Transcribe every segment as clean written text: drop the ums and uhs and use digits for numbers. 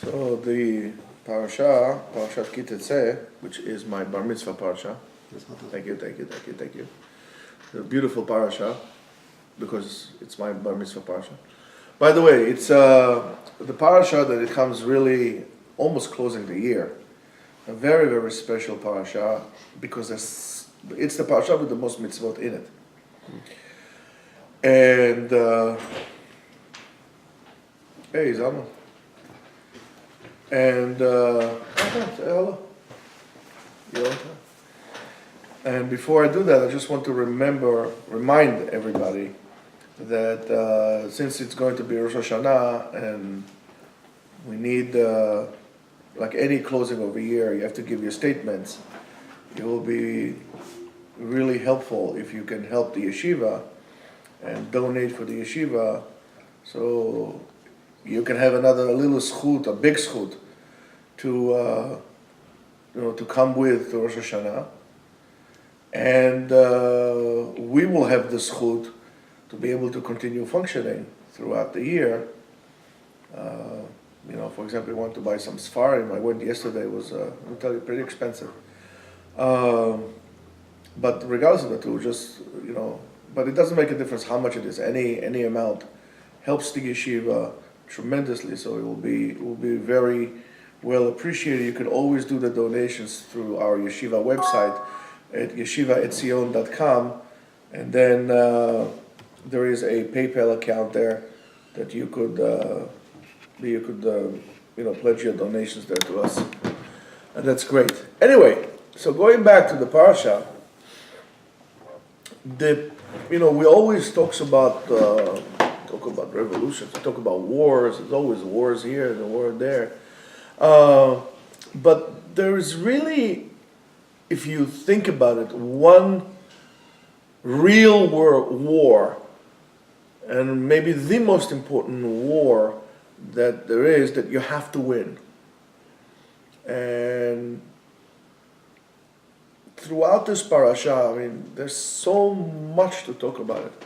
So the Parashat Tetzei, which is my bar mitzvah parasha. Thank you. It's a beautiful parasha because it's my bar mitzvah parasha. By the way, it's the parasha that it comes really almost closing the year. A very, very special parasha because it's the parasha with the most mitzvot in it. And hey, Zalman. And say hello. And before I do that, I just want to remind everybody that since it's going to be Rosh Hashanah and we need, like any closing of a year, you have to give your statements. It will be really helpful if you can help the Yeshiva and donate for the Yeshiva, so you can have a little schut, a big schut, to to come with Rosh Hashanah, and we will have the schut to be able to continue functioning throughout the year. For example, you want to buy some Sfarim. I went yesterday. It was, I'll tell you, pretty expensive. But regardless of the two, but it doesn't make a difference how much it is. Any amount helps the yeshiva tremendously. So it will be very well appreciated. You can always do the donations through our yeshiva website at yeshivaetzion.com, and then there is a PayPal account there that you could pledge your donations there to us, and that's great. Anyway, so going back to the parasha, we always talk about revolutions, we talk about wars. There's always wars here and a war there, but there is really, if you think about it, one real war, and maybe the most important war that there is, that you have to win. And throughout this parasha, there's so much to talk about it.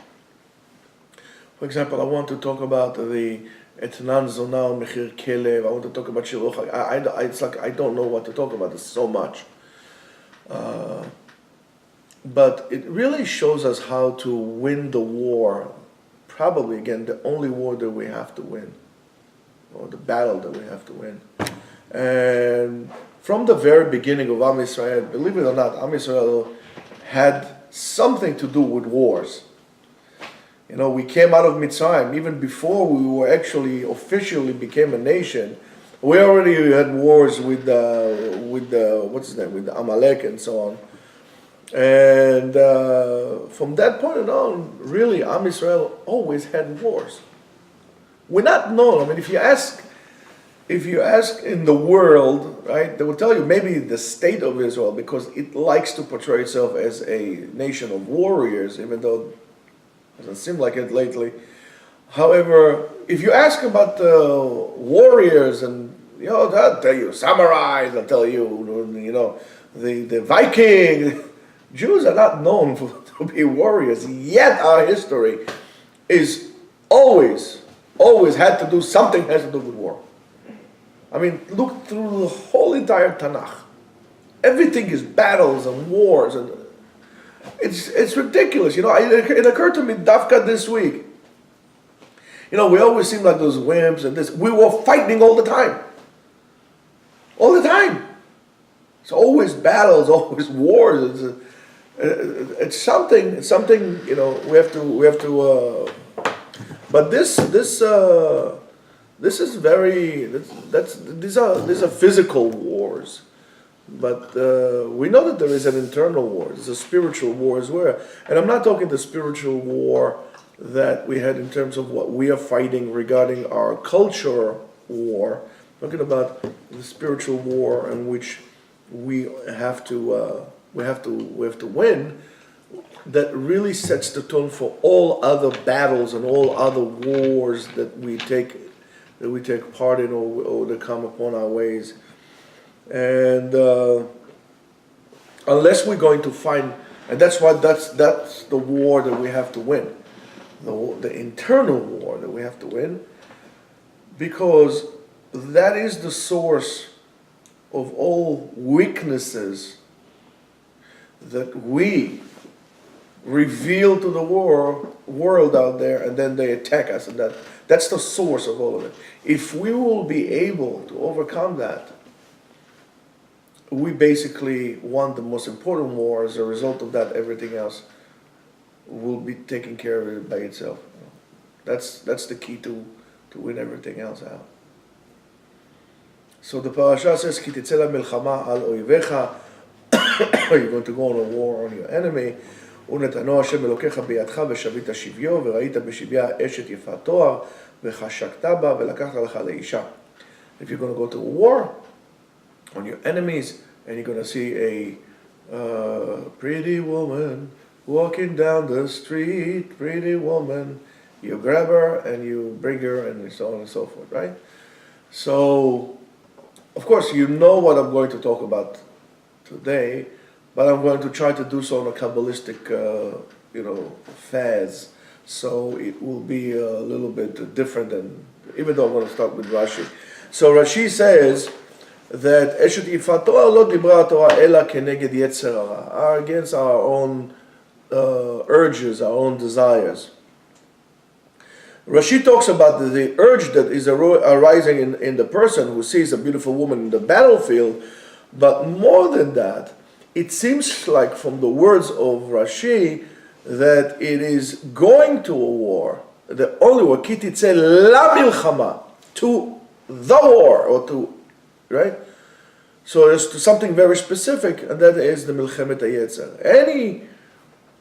For example, I want to talk about the Etnan Zonah Mechir Kelev. I want to talk about Shiloh. It's like I don't know what to talk about. There's so much. But it really shows us how to win the war. Probably, again, the only war that we have to win, or the battle that we have to win. And from the very beginning of Am Yisrael, believe it or not, Am Yisrael had something to do with wars. We came out of Mitzrayim, even before we were actually officially became a nation. We already had wars with with Amalek and so on. And from that point on, really, Am Yisrael always had wars. We're not known. If you ask in the world, right, they will tell you maybe the state of Israel, because it likes to portray itself as a nation of warriors, even though it doesn't seem like it lately. However, if you ask about the warriors, and they'll tell you samurais, they'll tell you, the Viking. Jews are not known to be warriors, yet our history is always had to do something has to do with war. Look through the whole entire Tanakh. Everything is battles and wars, and it's ridiculous. It occurred to me, Dafka, this week. We always seem like those wimps and this. We were fighting all the time. All the time. It's always battles, always wars. It's something. We have to. But this is very. These are physical wars, but we know that there is an internal war. There's a spiritual war as well, and I'm not talking the spiritual war that we had in terms of what we are fighting regarding our culture war. I'm talking about the spiritual war in which we have to win, that really sets the tone for all other battles and all other wars that we take part in or that come upon our ways. And unless we're going to find, and that's the war that we have to win, the internal war that we have to win, because that is the source of all weaknesses that we reveal to the world out there, and then they attack us, and that's the source of all of it. If we will be able to overcome that, we basically won the most important war. As a result of that, everything else will be taken care of it by itself. That's the key to win everything else out. So the parasha says, "Ki tetzei milchama al oivecha." You're going to go on a war on your enemy. ונתנו השם אלוקיך בידך ושבית שביו וראית בשביה אשת יפת תואר וחשקת בה ולקחת לך לאישה. If you're going to go to a war on your enemies and you're going to see a pretty woman walking down the street, pretty woman, you grab her and you bring her and so on and so forth, right? So, of course, you know what I'm going to talk about today, but I'm going to try to do so in a Kabbalistic, phase. So it will be a little bit different than, even though I'm going to start with Rashi. So Rashi says that Eshet Yifat Torah lo dibra Torah ela keneged yetzer hara, are against our own urges, our own desires. Rashi talks about the urge that is arising in the person who sees a beautiful woman in the battlefield, but more than that, it seems like from the words of Rashi that it is going to a war, the only war, ki tetzei la milchama, to the war, or to, right? So there's something very specific, and that is the milchemet hayetzer.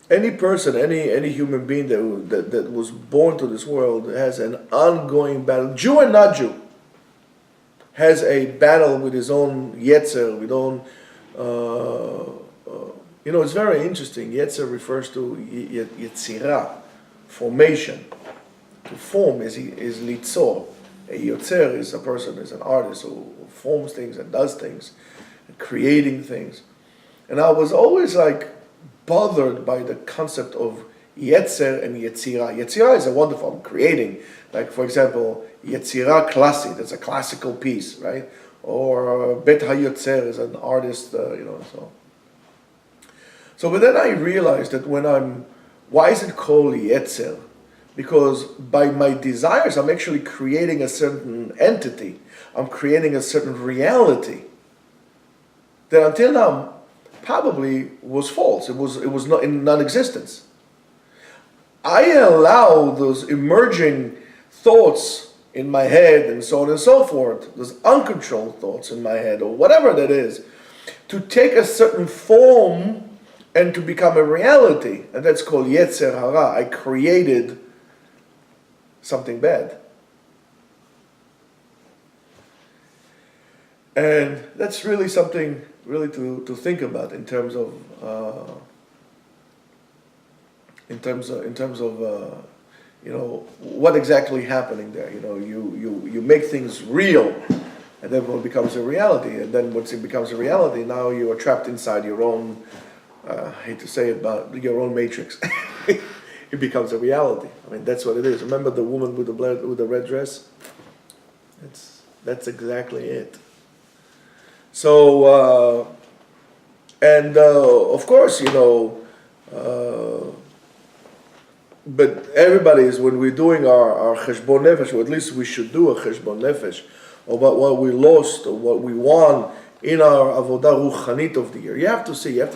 Any person, any human being that was born to this world has an ongoing battle, Jew and not Jew, has a battle with his own yetzer, with own, it's very interesting. Yetzer refers to yetzirah, formation. To form is litzor. A yotzer is a person, is an artist who forms things and does things, and creating things. And I was always bothered by the concept of yetzer and yetzirah. Yetzirah is a wonderful, creating. Like, for example, yetzirah klassi, that's a classical piece, right? Or Bet HaYotzer is an artist, so. But then I realized that why is it called yetzer? Because by my desires, I'm actually creating a certain entity. I'm creating a certain reality that until now probably was false. It was not in non-existence. I allow those emerging thoughts in my head and so on and so forth, those uncontrolled thoughts in my head or whatever that is, to take a certain form and to become a reality. And that's called yetzer hara. I created something bad. And that's really something to think about in terms of what exactly happening there. You make things real, and then it becomes a reality. And then once it becomes a reality, now you are trapped inside your own. I hate to say it, but your own matrix. It becomes a reality. I mean, that's what it is. Remember the woman with the red dress? That's exactly it. So, of course, but everybody is, when we're doing our cheshbon nefesh, or at least we should do a cheshbon nefesh, about what we lost or what we won in our avodah ruchanit of the year. You have to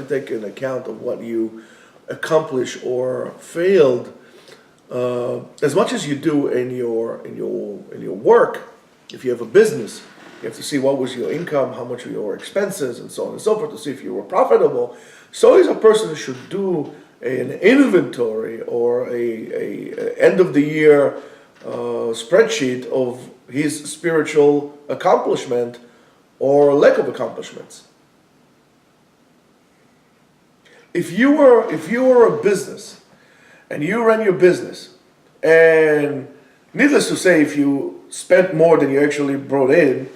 take an account of what you accomplished or failed, as much as you do in your work. If you have a business, you have to see what was your income, how much were your expenses, and so on and so forth, to see if you were profitable. So is a person who should do an inventory or a end of the year spreadsheet of his spiritual accomplishment or lack of accomplishments. If you were a business and you ran your business, and needless to say, if you spent more than you actually brought in,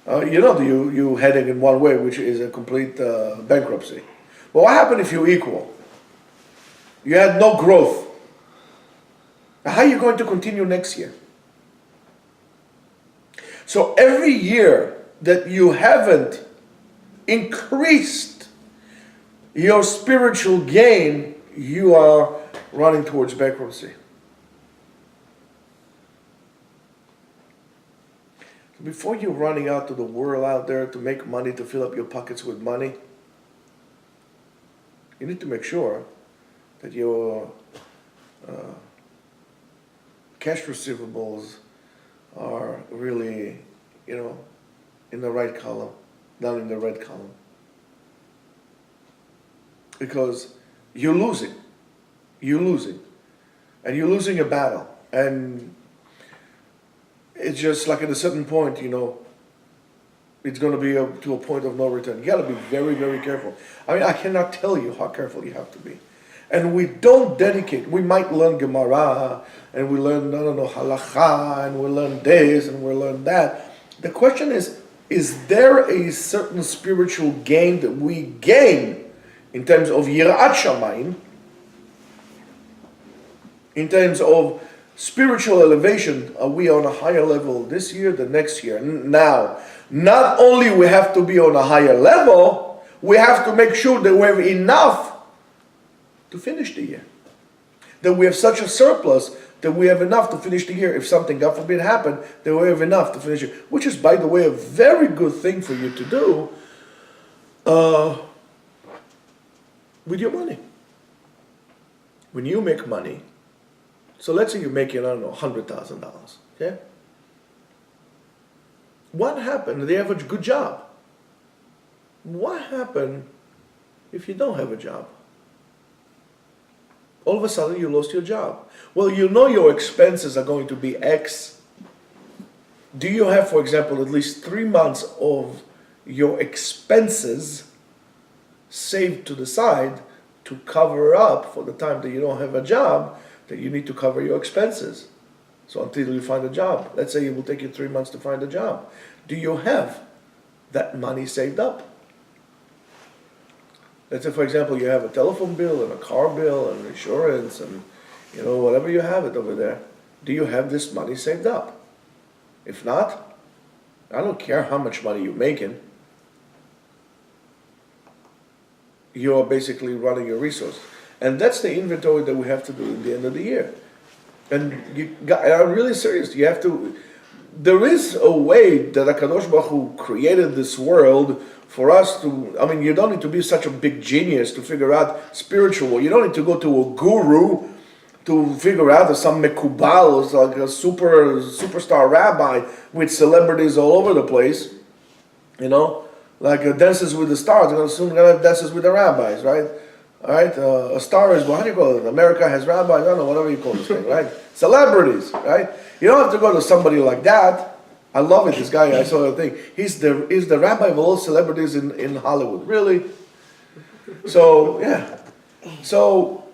you heading in one way, which is a complete bankruptcy. But what happened if you equal? You had no growth. How are you going to continue next year? So every year that you haven't increased your spiritual gain, you are running towards bankruptcy. Before you're running out to the world out there to make money, to fill up your pockets with money, you need to make sure that your cash receivables are really, in the right column, not in the red column. Because you're losing. You're losing. And you're losing a battle. And it's just like at a certain point, it's going to be to a point of no return. You got to be very, very careful. I mean, I cannot tell you how careful you have to be. And we don't dedicate. We might learn Gemara, and we learn, Halacha, and we learn this, and we learn that. The question is there a certain spiritual gain that we gain in terms of Yirat Shamayim, in terms of spiritual elevation? Are we on a higher level this year, the next year? Now, not only we have to be on a higher level, we have to make sure that we have enough to finish the year. That we have such a surplus that we have enough to finish the year. If something, God forbid, happened, that we have enough to finish it. Which is, by the way, a very good thing for you to do with your money. When you make money, so let's say you're making, $100,000, okay? What happened? They have a good job. What happened if you don't have a job? All of a sudden you lost your job. Well, your expenses are going to be X. Do you have, for example, at least 3 months of your expenses saved to the side to cover up for the time that you don't have a job, that you need to cover your expenses? So until you find a job. Let's say it will take you 3 months to find a job. Do you have that money saved up? Let's say, for example, you have a telephone bill and a car bill and insurance and, whatever you have it over there. Do you have this money saved up? If not, I don't care how much money you're making. You're basically running your resources. And that's the inventory that we have to do at the end of the year. And I'm really serious. You have to. There is a way that HaKadosh Baruch Hu created this world for us to. I mean, you don't need to be such a big genius to figure out spiritual. You don't need to go to a guru to figure out some mekubal, like a superstar rabbi with celebrities all over the place. Like Dances with the Stars. You're soon going to have Dances with the Rabbis, right? All right, a star is, how do you call it? America has rabbis, I don't know, whatever you call this thing, right? Celebrities, right? You don't have to go to somebody like that. I love it, this guy, I saw the thing. He's the rabbi of all celebrities in Hollywood, really? So, yeah. So,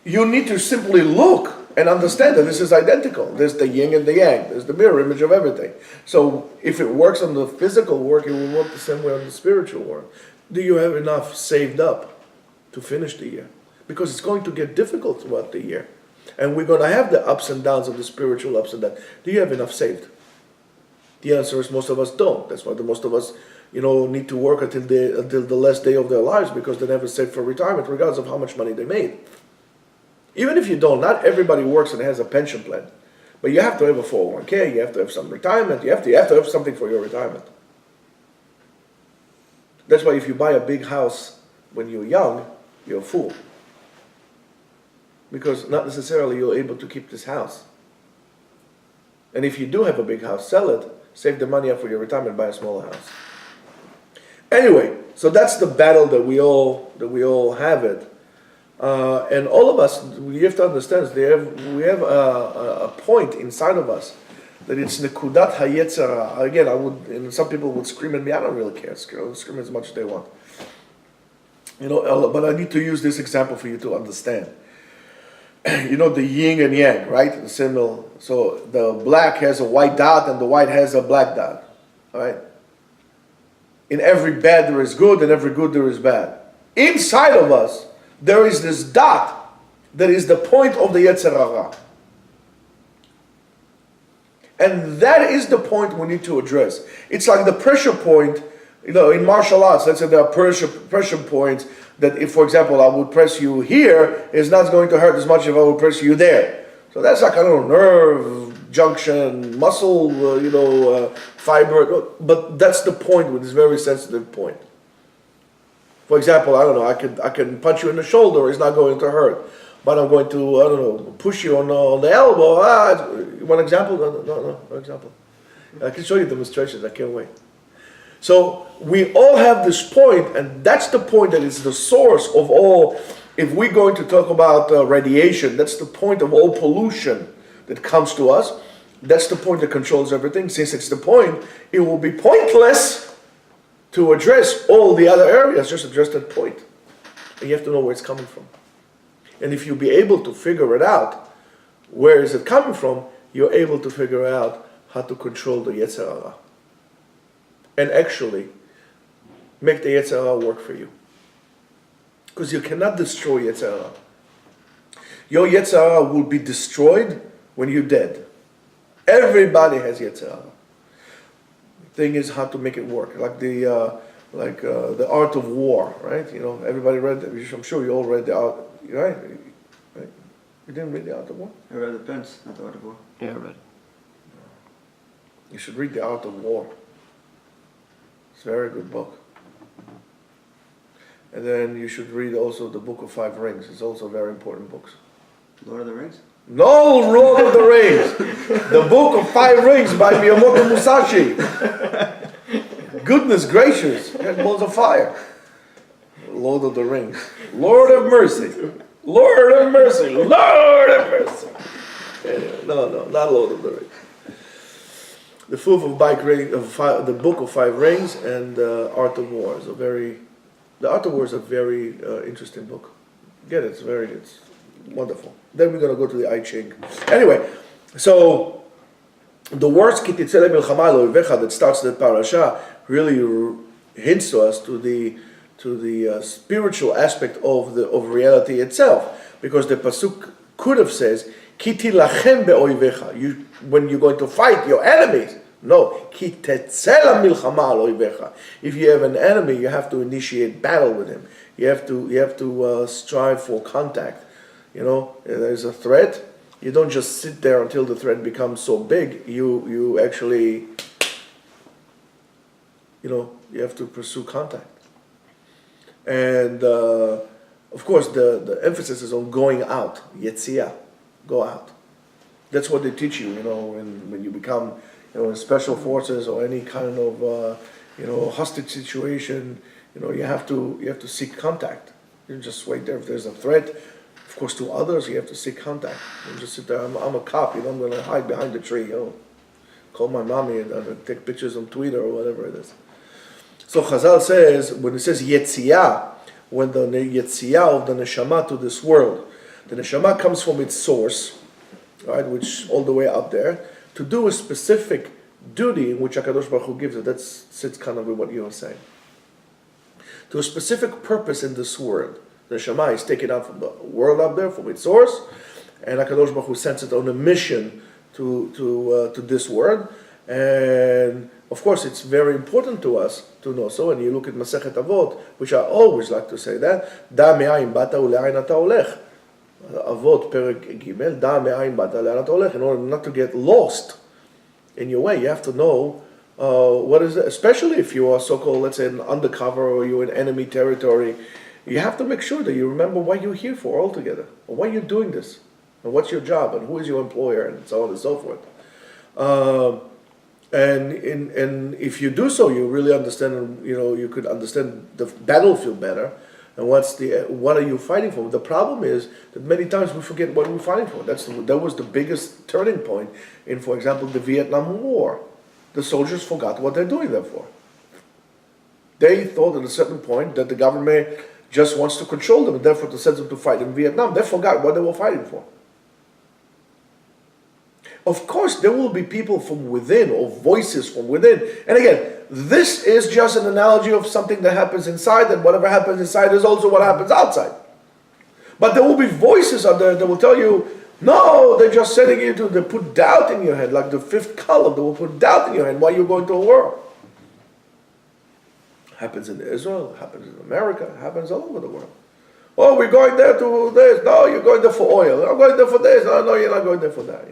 you need to simply look and understand that this is identical. There's the yin and the yang. There's the mirror image of everything. So, if it works on the physical work, it will work the same way on the spiritual work. Do you have enough saved up to finish the year? Because it's going to get difficult throughout the year. And we're going to have the ups and downs of the spiritual ups and downs. Do you have enough saved? The answer is most of us don't. That's why most of us, need to work until the last day of their lives, because they never saved for retirement, regardless of how much money they made. Even if you don't, not everybody works and has a pension plan. But you have to have a 401k, you have to have some retirement, you have to have something for your retirement. That's why if you buy a big house when you're young, you're a fool. Because not necessarily you're able to keep this house. And if you do have a big house, sell it, save the money up for your retirement, buy a smaller house. Anyway, so that's the battle that we all have it. And all of us, we have to understand, we have a point inside of us that it's nekudat hayetzara. Again, and some people would scream at me. I don't really care. Scream as much as they want. But I need to use this example for you to understand. The yin and yang, right? The symbol. So the black has a white dot and the white has a black dot. All right? In every bad there is good, and every good there is bad. Inside of us, there is this dot that is the point of the Yetzer Hara. And that is the point we need to address. It's like the pressure point, in martial arts, let's say there are pressure points that if, for example, I would press you here, it's not going to hurt as much if I would press you there. So that's like, nerve junction, muscle, fiber, but that's the point with this very sensitive point. For example, I don't know, I can punch you in the shoulder, it's not going to hurt. But I'm going to, push you on the elbow. One example? No example. I can show you demonstrations, I can't wait. So we all have this point, and that's the point that is the source of all. If we're going to talk about radiation, that's the point of all pollution that comes to us. That's the point that controls everything. Since it's the point, it will be pointless to address all the other areas, just address that point. And you have to know where it's coming from. And if you'll be able to figure it out, where is it coming from, you're able to figure out how to control the Yetzer Hara. And actually, make the Yetzer Hara work for you. Because you cannot destroy Yetzer Hara. Your Yetzer Hara will be destroyed when you're dead. Everybody has Yetzer Hara. The thing is how to make it work. Like the Art of War, right? Everybody read it. I'm sure you all read the Art, right? You didn't read the Art of War? I read The Prince, not the Art of War. Yeah, I read it. You should read the Art of War. It's a very good book. And then you should read also the Book of Five Rings. It's also very important books. Lord of the Rings? No, Lord of the Rings. The Book of Five Rings by Miyamoto Musashi. Goodness gracious, you had balls of fire. Lord of the Rings. Lord of mercy. Lord of mercy. Lord of mercy. Anyway, no, not Lord of the Rings. The the Book of Five Rings and Art of War is the Art of War is a very interesting book. Get it? It's wonderful. Then we're going to go to the I Ching. Anyway, so the words Ki Tetzei milchama lo oivecha that starts the parasha really hints to us to the spiritual aspect of reality itself, because the pasuk could have says Ki tilachem beoivecha. When you're going to fight your enemies. No, Ki tetzei milchama lo oivecha. If you have an enemy, you have to initiate battle with him. You have to strive for contact. There's a threat. You don't just sit there until the threat becomes so big. You actually, you have to pursue contact. And of course, the emphasis is on going out. Yetziah, go out. That's what they teach you. When you become, in special forces or any kind of, hostage situation. You have to seek contact. You don't just wait there if there's a threat. Of course, to others, you have to seek contact. You just sit there. I'm a cop. I'm going to hide behind the tree. Call my mommy and take pictures on Twitter or whatever it is. So Chazal says, when it says Yetziah, when the Yetziah of the Neshama to this world, the Neshama comes from its source, right, which all the way up there, to do a specific duty in which HaKadosh Baruch Hu gives it. That sits kind of with what you were saying. To a specific purpose in this world. The Neshama is taken out from the world up there, from its source, and HaKadosh Baruch Hu sends it on a mission to this world. And of course, it's very important to us to know. So when you look at Masechet Avot, which I always like to say that, Da me'ayin bata u'le'ayin ata olech. Avot Perek Gimel, Da me'ayin bata u'le'ayin ata olech. In order not to get lost in your way, you have to know what is it, especially if you are so-called, let's say, an undercover or you're in enemy territory. You have to make sure that you remember what you're here for altogether, or why you're doing this, and what's your job, and who is your employer, and so on and so forth. And if you do so, you really understand. You could understand the battlefield better, and what are you fighting for? The problem is that many times we forget what we're fighting for. That was the biggest turning point in, for example, the Vietnam War. The soldiers forgot what they're doing there for. They thought at a certain point that the government just wants to control them, and therefore to send them to fight in Vietnam. They forgot what they were fighting for. Of course, there will be people from within, or voices from within. And again, this is just an analogy of something that happens inside, and whatever happens inside is also what happens outside. But there will be voices out there that will tell you, No, they're just setting you to, they put doubt in your head, like the fifth column, they will put doubt in your head while you're going to a war. Happens in Israel, happens in America, happens all over the world. Oh, we're going there to this. No, you're going there for oil. I'm going there for this. No, you're not going there for that,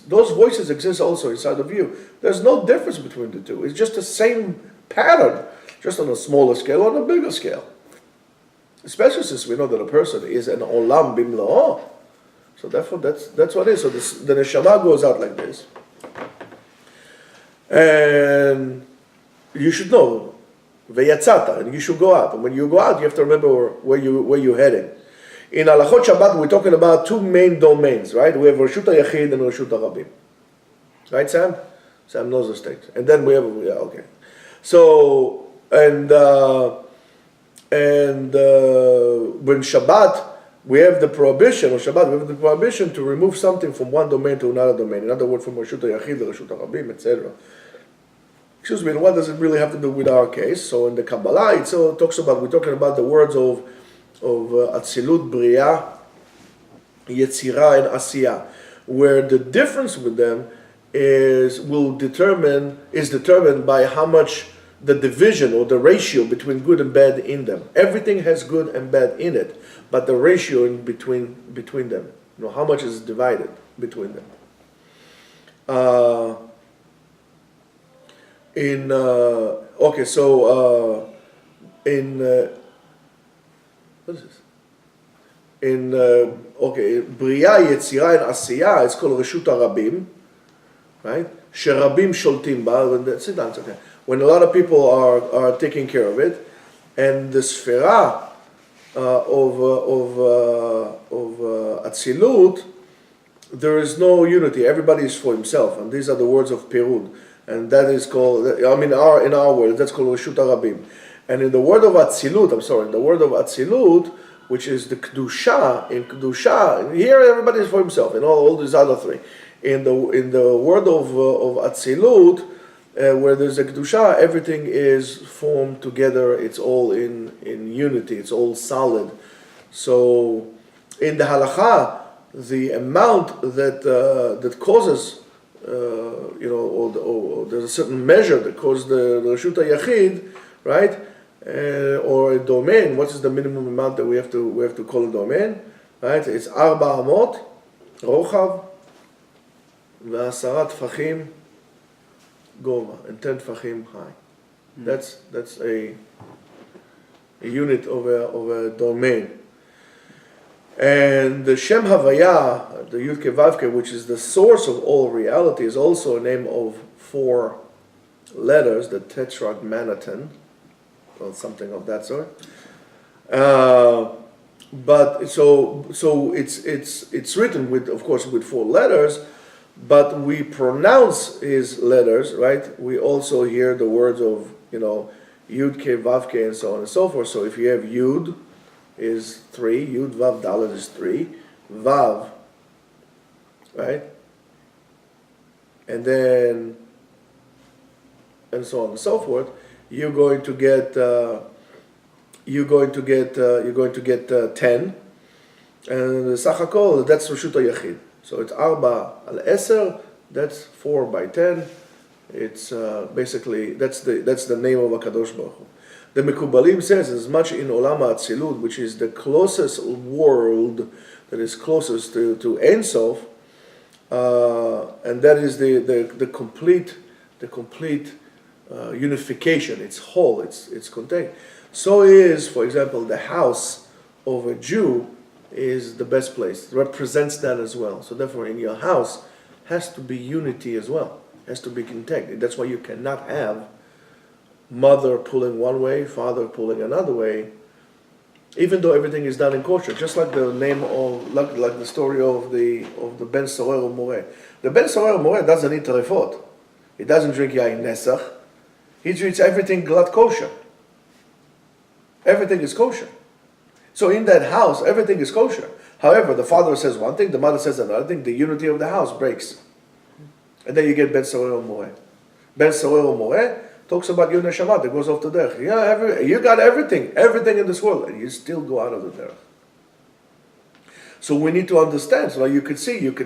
Those voices exist also inside of you. There's no difference between the two. It's just the same pattern, just on a smaller scale or on a bigger scale. Especially since we know that a person is an olam bimlo'o. So therefore, that's what it is. So the neshama goes out like this. And you should know, veyatzata, and you should go out. And when you go out, you have to remember where you're heading. In Halachot Shabbat, we're talking about two main domains, right? We have Reshut HaYachid and Reshut HaRabim. Right, Sam? Sam knows those things. And then we have, okay. So, and when Shabbat, we have the prohibition, or Shabbat, we have the prohibition to remove something from one domain to another domain. In other words, from Reshut HaYachid to Reshut HaRabim, etc. Excuse me, and what does it really have to do with our case? So in the Kabbalah, it talks about, we're talking about the words of Atzilut, Bria, Yetzira, and Asiya, where the difference with them is determined by how much the division or the ratio between good and bad in them. Everything has good and bad in it, but the ratio in between them, how much is divided between them. What is this? Bria, Yetzira, and Asiya, it's called Reshut HaRabim, right? Sherabim sholtim ba. Sit down, it's okay. When a lot of people are taking care of it, and the sfera of Atzilut, there is no unity. Everybody is for himself, and these are the words of Perud, and that is called. In our world, that's called Reshut HaRabim. And in the word of Atzilut, which is the Kedusha, in Kedusha, here everybody is for himself, and all these other three. In the word of Atzilut, where there's a Kedusha, everything is formed together, it's all in unity, it's all solid. So in the Halacha, the amount that causes, or there's a certain measure that causes the Reshut HaYachid, right? Or a domain. What is the minimum amount that we have to call a domain? Right? It's 4 amot, rochav, ו10 טפחים gova, and 10 טפחים high. That's a unit of a domain. And the Shem Havaya, the Yud Ke Vav Ke, which is the source of all reality, is also a name of 4 letters, the Tetragrammaton, or something of that sort. But so it's written with, of course, with 4 letters, but we pronounce his letters, right? We also hear the words of, Yud Ke, Vav Ke, and so on and so forth. So if you have Yud is 3, Yud Vav Dalet is 3, Vav, right? And then, and so on and so forth. You're going to get 10, and the Sachakol, that's Reshut HaYachid. So it's 4 al 10, that's 4 by 10. It's basically that's the name of HaKadosh Baruch Hu. The Mekubalim says as much in Olam HaAtzilut, which is the closest world that is closest to Ein Sof, and that is the complete unification. It's whole. It's contained. So is, for example, the house of a Jew is the best place. It represents that as well. So therefore, in your house has to be unity as well. Has to be contained. That's why you cannot have mother pulling one way, father pulling another way, even though everything is done in kosher. Just like the name of, like the story of the Ben Sorer Moreh. The Ben Sorer Moreh doesn't eat terefot. He doesn't drink yain nesach. He treats everything glad kosher. Everything is kosher. So in that house, everything is kosher. However, the father says one thing, the mother says another thing, the unity of the house breaks. And then you get Ben Sorer Moreh. Ben Sorer Moreh talks about your neshama that goes off the derech. Yeah, you got everything in this world, and you still go out of the derech. So we need to understand. So you could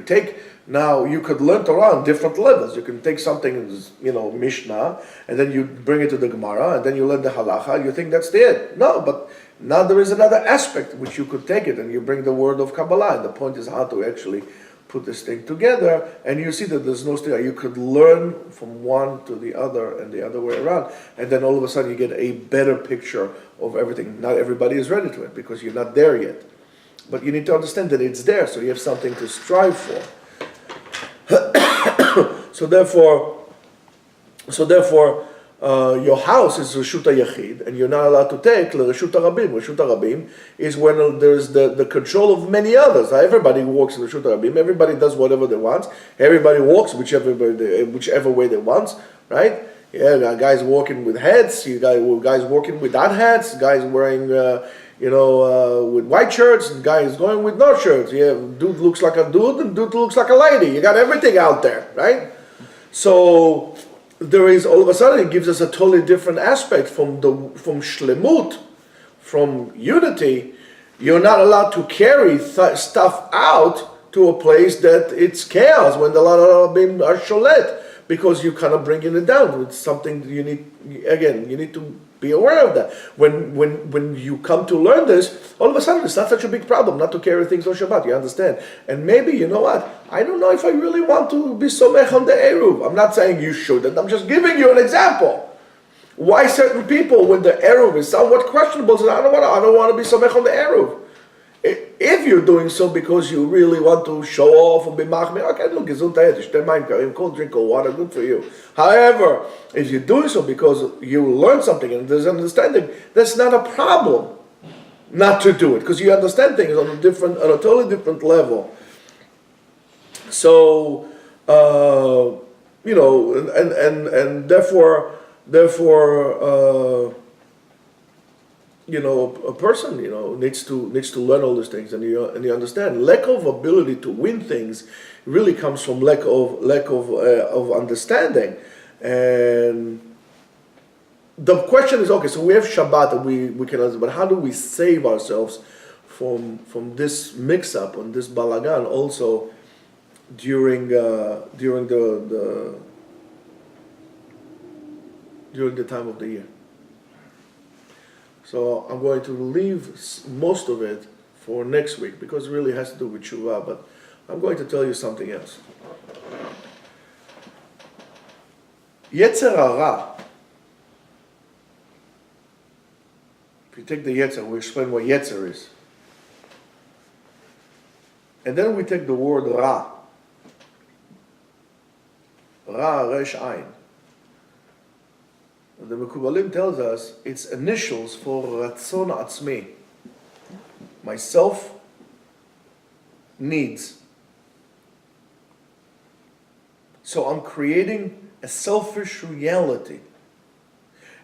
take now, you could learn Torah on different levels. You can take something, Mishnah, and then you bring it to the Gemara, and then you learn the Halacha, you think that's it. No, but now there is another aspect which you could take it, and you bring the word of Kabbalah. And the point is how to actually put this thing together, and you see that there's no stigma. You could learn from one to the other and the other way around, and then all of a sudden you get a better picture of everything. Not everybody is ready to it, because you're not there yet. But you need to understand that it's there, so you have something to strive for. So therefore, your house is Reshut HaYachid, and you're not allowed to take Reshut HaRabim. Reshut HaRabim is when there's the control of many others. Everybody walks in Reshut HaRabim, everybody does whatever they want, everybody walks whichever way they want, right? Yeah, guys walking with hats, guys walking without hats, guys wearing, with white shirts, and guys going with no shirts. Yeah, dude looks like a dude, and dude looks like a lady. You got everything out there, right? So there is, all of a sudden, it gives us a totally different aspect from shlemut, from unity. You're not allowed to carry stuff out to a place that it's chaos when the lot of them are sholet, because you're kind of bringing it down. It's something you need to be aware of that. When you come to learn this, all of a sudden it's not such a big problem not to carry things on Shabbat. You understand? And maybe, you know what? I don't know if I really want to be somech on the Eruv. I'm not saying you shouldn't. I'm just giving you an example. Why certain people, when the Eruv is somewhat questionable, say, I don't want to be somech on the Eruv. If you're doing so because you really want to show off and be machmir, okay, look, drink cold water, good for you. However, if you're doing so because you learn something and there's understanding, that's not a problem not to do it, because you understand things on a totally different level. So, and therefore, a person, needs to learn all these things, and you understand. Lack of ability to win things really comes from lack of understanding. And the question is, okay, so we have Shabbat and we can understand, but how do we save ourselves from this mix-up and this balagan also during the time of the year? So I'm going to leave most of it for next week, because it really has to do with Tshuva, but I'm going to tell you something else. Yetzer Hara. If you take the Yetzer, we explain what Yetzer is. And then we take the word Ra. Ra, Resh, Ayin. The Mekubalim tells us it's initials for Ratzon Atzmi. Myself needs. So I'm creating a selfish reality.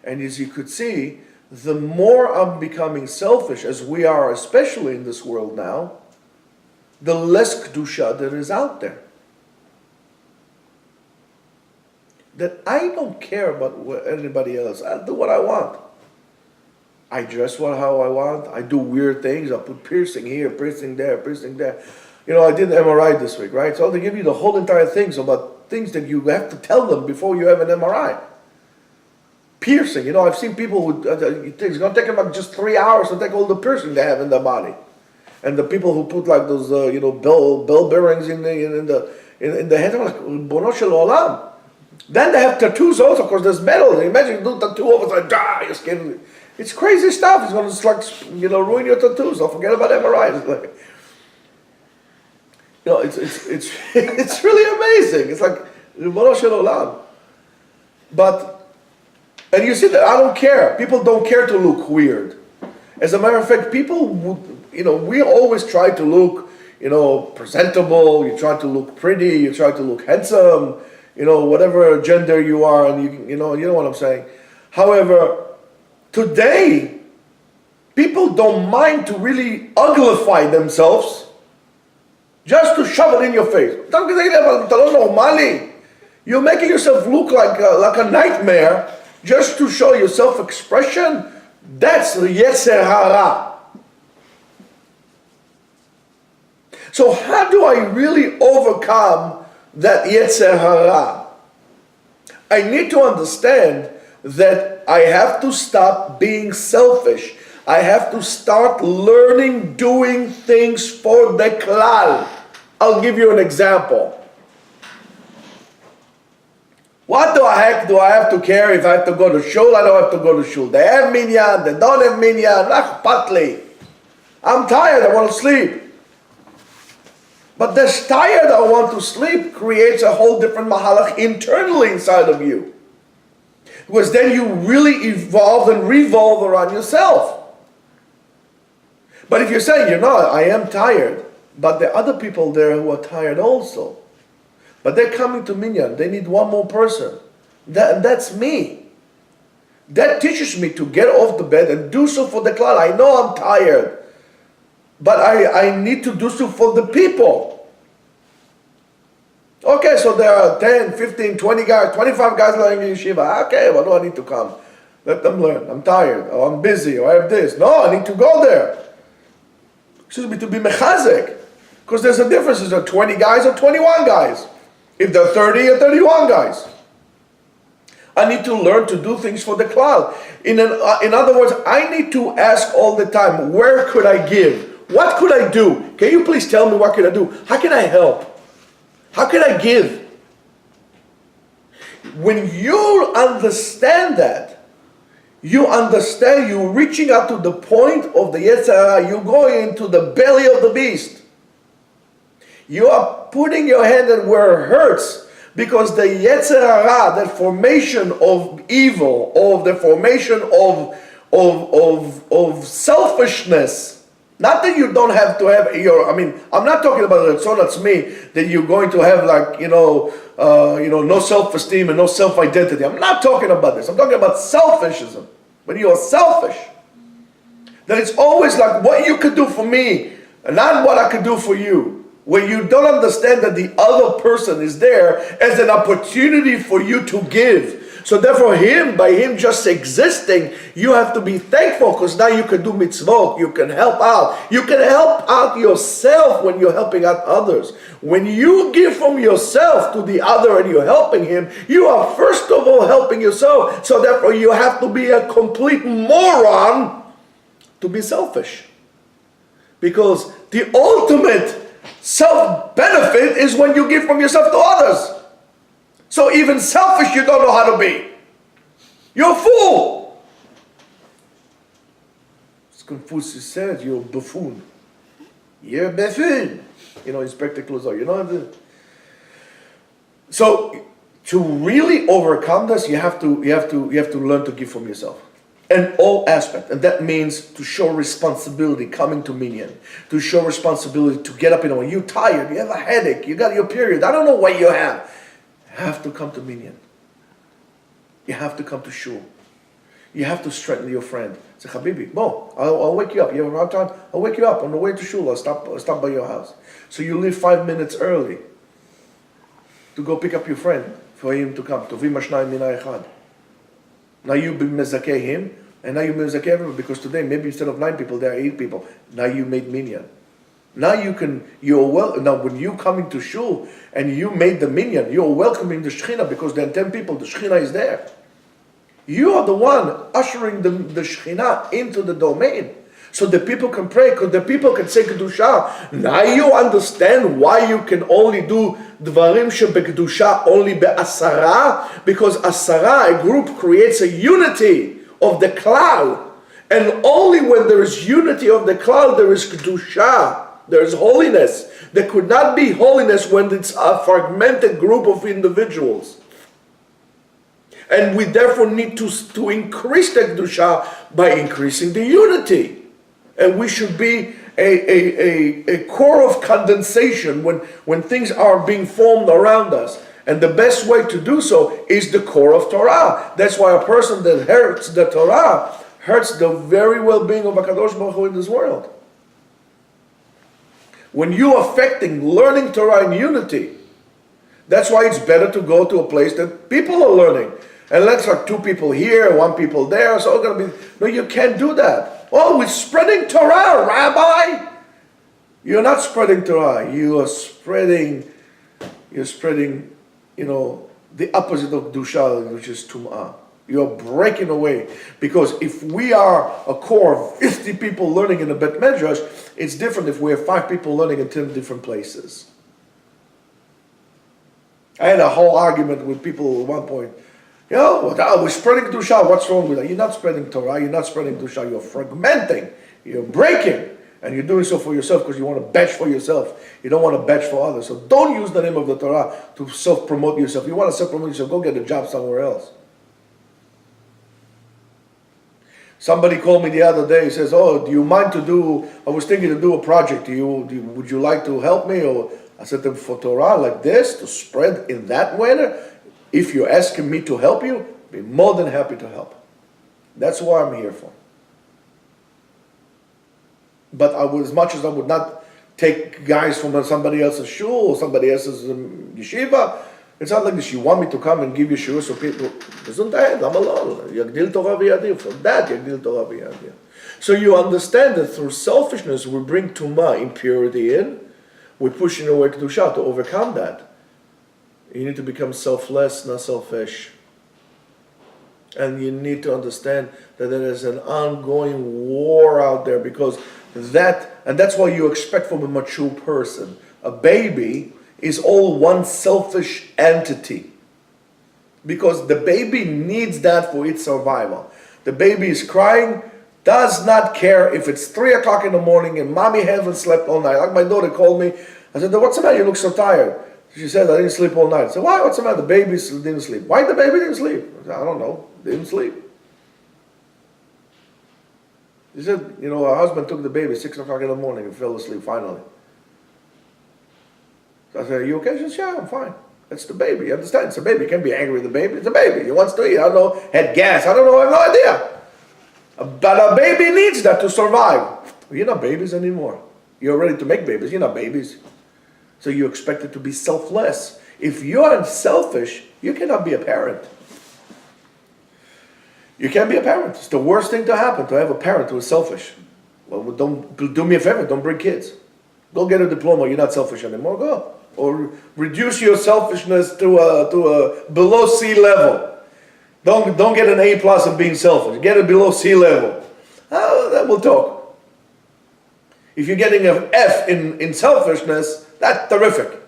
And as you could see, the more I'm becoming selfish, as we are especially in this world now, the less Kedusha there is out there. That I don't care about anybody else. I'll do what I want. I dress how I want. I do weird things. I put piercing here, piercing there, piercing there. I did an MRI this week, right? So they give you the whole entire things about things that you have to tell them before you have an MRI. Piercing, I've seen people who, it's going to take them like just 3 hours to take all the piercing they have in their body. And the people who put like those, bell bearings in the head, I'm like, Bono shel olam. Then they have tattoos also, of course, there's metal. Imagine you do a tattoo over there, your skin. It's crazy stuff. It's going to ruin your tattoos. Don't forget about MRIs. It's really amazing. It's like Bono shel olam. And you see that I don't care. People don't care to look weird. As a matter of fact, people would, we always try to look, presentable. You try to look pretty. You try to look handsome. Whatever gender you are, and you know what I'm saying. However, today, people don't mind to really uglify themselves just to shove it in your face. You're making yourself look like a nightmare just to show your self-expression. That's the Yetzer Hara. So how do I really overcome that Yetzer Hara? I need to understand that I have to stop being selfish. I have to start learning doing things for the klal. I'll give you an example. What the heck do I have to care if I have to go to shul? I don't have to go to shul. They have minyan, they don't have minyan. Patli. I'm tired, I want to sleep. But this tired, I want to sleep creates a whole different mahalach internally inside of you. Because then you really evolve and revolve around yourself. But if you're saying, I am tired, but there are other people there who are tired also. But they're coming to minyan, they need one more person. That's me. That teaches me to get off the bed and do so for the klal. I know I'm tired, but I need to do so for the people. Okay, so there are 10, 15, 20 guys, 25 guys learning in Yeshiva. Okay, well, do I need to come? Let them learn. I'm tired, or I'm busy, or I have this. No, I need to go there. Excuse me, to be mechazek. Because there's a difference. Is there 20 guys or 21 guys? If there are 30 or 31 guys. I need to learn to do things for the klal. In other words, I need to ask all the time, where could I give? What could I do? Can you please tell me what can I do? How can I help? How can I give? When you understand that, you're reaching out to the point of the Yetzer Hara, you're going into the belly of the beast. You are putting your hand in where it hurts, because the Yetzer Hara, that formation of evil, of the formation of selfishness. Not that you don't have to have I'm not talking about the Tzon me that you're going to have no self-esteem and no self-identity. I'm not talking about this. I'm talking about selfishism. When you are selfish, that it's always like what you could do for me and not what I could do for you. When you don't understand that the other person is there as an opportunity for you to give. So therefore by him just existing, you have to be thankful, because now you can do mitzvot, you can help out. You can help out yourself when you're helping out others. When you give from yourself to the other and you're helping him, you are first of all helping yourself. So therefore you have to be a complete moron to be selfish. Because the ultimate self-benefit is when you give from yourself to others. So even selfish you don't know how to be. You're a fool. As Confucius said, you're a buffoon. You're a buffoon. Inspector Clouseau. So to really overcome this, you have to learn to give from yourself. In all aspects. And that means to show responsibility, coming to minyan. To show responsibility, to get up in the morning. You're tired, you have a headache, you got your period. I don't know what you have. You have to come to minyan. You have to come to shul. You have to strengthen your friend. Say, Habibi, I'll wake you up. You have a hard time? I'll wake you up on the way to shul. I'll stop by your house. So you leave 5 minutes early to go pick up your friend for him to come. Tovim hashnayim min ha'echad. Now you be mezakeh him, and now you mezakeh everyone, because today maybe instead of 9 people there are 8 people. Now you made minyan. Now now when you come into shul and you made the minyan, you're welcoming the Shekhinah, because there are 10 people, the Shekhinah is there. You are the one ushering the Shekhinah into the domain, so the people can pray, because the people can say Kedusha. Now you understand why you can only do Dvarim Shebekdusha only be'asara, because asara, a group, creates a unity of the klal. And only when there is unity of the klal, there is Kedusha. There is holiness. There could not be holiness when it's a fragmented group of individuals. And we therefore need to increase the Kedusha by increasing the unity. And we should be a core of condensation when things are being formed around us. And the best way to do so is the core of Torah. That's why a person that hurts the Torah hurts the very well-being of HaKadosh Baruch Hu in this world. When you're affecting learning Torah in unity, that's why it's better to go to a place that people are learning. And let's like 2 people here, 1 people there, so it's going to be... No, you can't do that. Oh, we're spreading Torah, Rabbi. You're not spreading Torah. You're spreading, the opposite of Dusha, which is Tum'ah. You're breaking away. Because if we are a core of 50 people learning in a Bet Medrash, it's different if we have 5 people learning in 10 different places. I had a whole argument with people at one point. We're spreading Dusha. What's wrong with that? You're not spreading Torah. You're not spreading Dusha. You're fragmenting. You're breaking. And you're doing so for yourself because you want to batch for yourself. You don't want to batch for others. So don't use the name of the Torah to self-promote yourself. You want to self-promote yourself, go get a job somewhere else. Somebody called me the other day. He says, do you mind I was thinking to do a project. Would you like to help me? Or I said to him, for Torah like this, to spread in that manner, if you're asking me to help you, I'd be more than happy to help. That's what I'm here for. But as much as I would not take guys from somebody else's shul or somebody else's yeshiva, it's not like this. You want me to come and give you shul so people, I'm alone. Yagdil Torah v'yadir. For that, Yagdil Torah v'yadir. So you understand that through selfishness, we bring tumah, impurity in. We're pushing away kedusha to overcome that. You need to become selfless, not selfish. And you need to understand that there is an ongoing war out there because that's what you expect from a mature person. A baby is all one selfish entity. Because the baby needs that for its survival. The baby is crying, does not care if it's 3 o'clock in the morning and mommy hasn't slept all night. Like my daughter called me, I said, what's the matter? You look so tired. She said, I didn't sleep all night. I said, why? What's the matter? The baby didn't sleep. Why the baby didn't sleep? I said, I don't know. Didn't sleep. She said, her husband took the baby 6 o'clock in the morning and fell asleep finally. So I said, are you okay? She said, yeah, I'm fine. It's the baby. You understand? It's a baby. You can't be angry with the baby. It's a baby. He wants to eat. I don't know. Had gas. I don't know. I have no idea. But a baby needs that to survive. You're not babies anymore. You're ready to make babies. You're not babies. So you expect it to be selfless. If you're selfish, you cannot be a parent. You can't be a parent. It's the worst thing to happen, to have a parent who is selfish. Well, don't do me a favor, don't bring kids. Go get a diploma, you're not selfish anymore, go. Or reduce your selfishness to a below C level. Don't get an A plus in being selfish. Get it below C level. Then we'll talk. If you're getting an F in selfishness, that's terrific.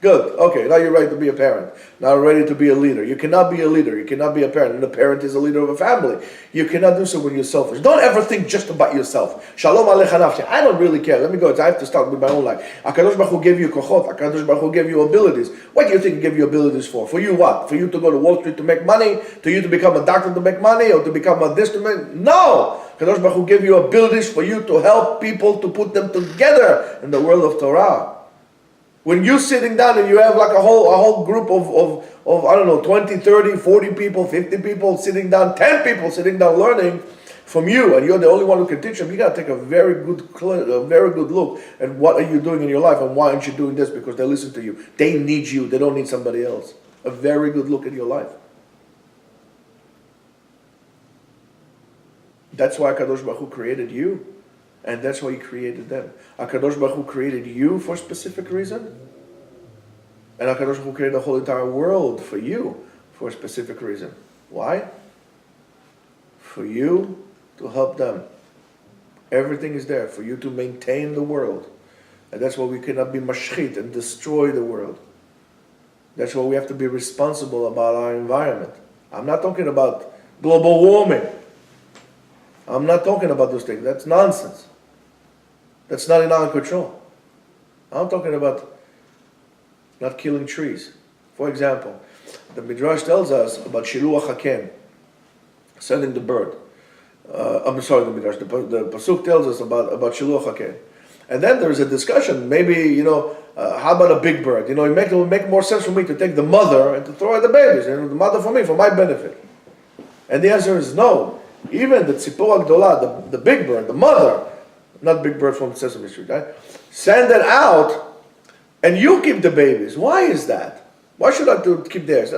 Good. Okay, now you're ready to be a parent. Now you're ready to be a leader. You cannot be a leader. You cannot be a parent. And a parent is a leader of a family. You cannot do so when you're selfish. Don't ever think just about yourself. Shalom alecha nafshi. I don't really care. Let me go. I have to start with my own life. HaKadosh Baruch Hu gave you kochot. HaKadosh Baruch Hu gave you abilities. What do you think He gave you abilities for? For you what? For you to go to Wall Street to make money? For you to become a doctor to make money? Or to become a this to make? No! HaKadosh Baruch Hu gave you abilities for you to help people to put them together in the world of Torah. When you're sitting down and you have like a whole group of I don't know, 20, 30, 40 people, 50 people sitting down, 10 people sitting down learning from you, and you're the only one who can teach them, you got to take a very good look at what are you doing in your life and why aren't you doing this, because they listen to you. They need you. They don't need somebody else. A very good look at your life. That's why HaKadosh Baruch Hu created you. And that's why He created them. HaKadosh Baruch Hu created you for a specific reason. And HaKadosh Baruch Hu created the whole entire world for you for a specific reason. Why? For you to help them. Everything is there for you to maintain the world. And that's why we cannot be mashchit and destroy the world. That's why we have to be responsible about our environment. I'm not talking about global warming. I'm not talking about those things. That's nonsense. That's not in our control. I'm talking about not killing trees. For example, the Midrash tells us about Shiluach HaKen, sending the bird. I'm sorry, the Midrash. The Pasuk tells us about Shiluach HaKen. And then there's a discussion, maybe, how about a big bird? It would make more sense for me to take the mother and to throw out the babies, the mother for me, for my benefit. And the answer is no. Even the Tzipor Gdolah, the big bird, the mother, not big bird from Sesame Street, right? Send it out, and you keep the babies. Why is that? Why should I keep the eggs?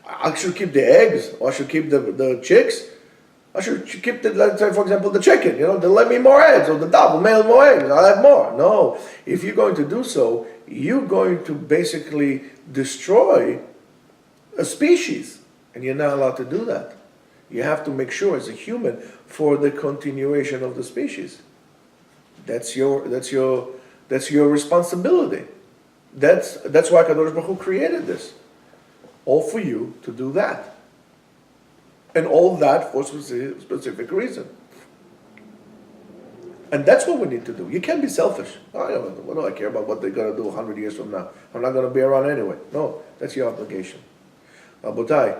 I should keep the eggs, or I should keep the chicks? I should keep the, let's say for example, the chicken, they let me more eggs, or the dog will mail more eggs, I'll have more. No, if you're going to do so, you're going to basically destroy a species, and you're not allowed to do that. You have to make sure as a human for the continuation of the species. That's your responsibility. That's why Kadosh Baruch Hu created this. All for you to do that. And all that for a specific reason. And that's what we need to do. You can't be selfish. What do I care about what they're going to do 100 years from now? I'm not going to be around anyway. No, that's your obligation. Rabotai,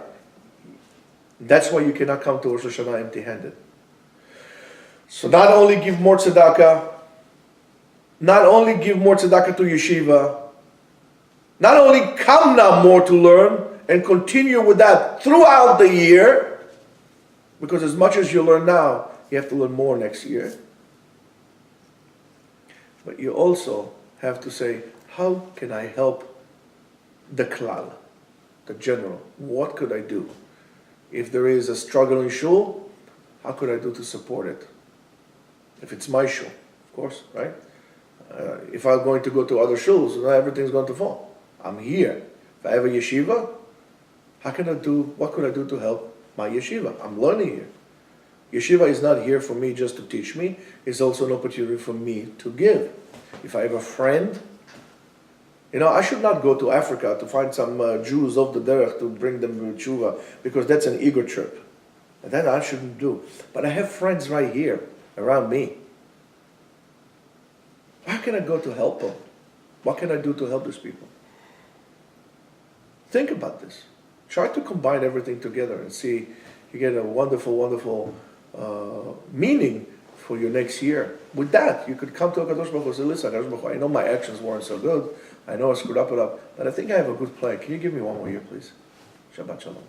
that's why you cannot come to Rosh Hashanah empty-handed. So not only give more tzedakah, not only give more tzedakah to yeshiva, not only come now more to learn and continue with that throughout the year, because as much as you learn now, you have to learn more next year. But you also have to say, how can I help the klal, the general? What could I do? If there is a struggle in shul, how could I do to support it? If it's my shul, of course, right? If I'm going to go to other shuls, then everything's going to fall. I'm here. If I have a yeshiva, what could I do to help my yeshiva? I'm learning here. Yeshiva is not here for me just to teach me. It's also an opportunity for me to give. If I have a friend, I should not go to Africa to find some Jews of the derech to bring them to tshuva, because that's an ego trip. And that I shouldn't do. But I have friends right here, around me. How can I go to help them? What can I do to help these people? Think about this. Try to combine everything together and see you get a wonderful, wonderful meaning for your next year. With that, you could come to HaKadosh Baruch Hu and say, listen, HaKadosh Baruch Hu, I know my actions weren't so good. I know I screwed up, but I think I have a good plan. Can you give me one more year, please? Shabbat Shalom.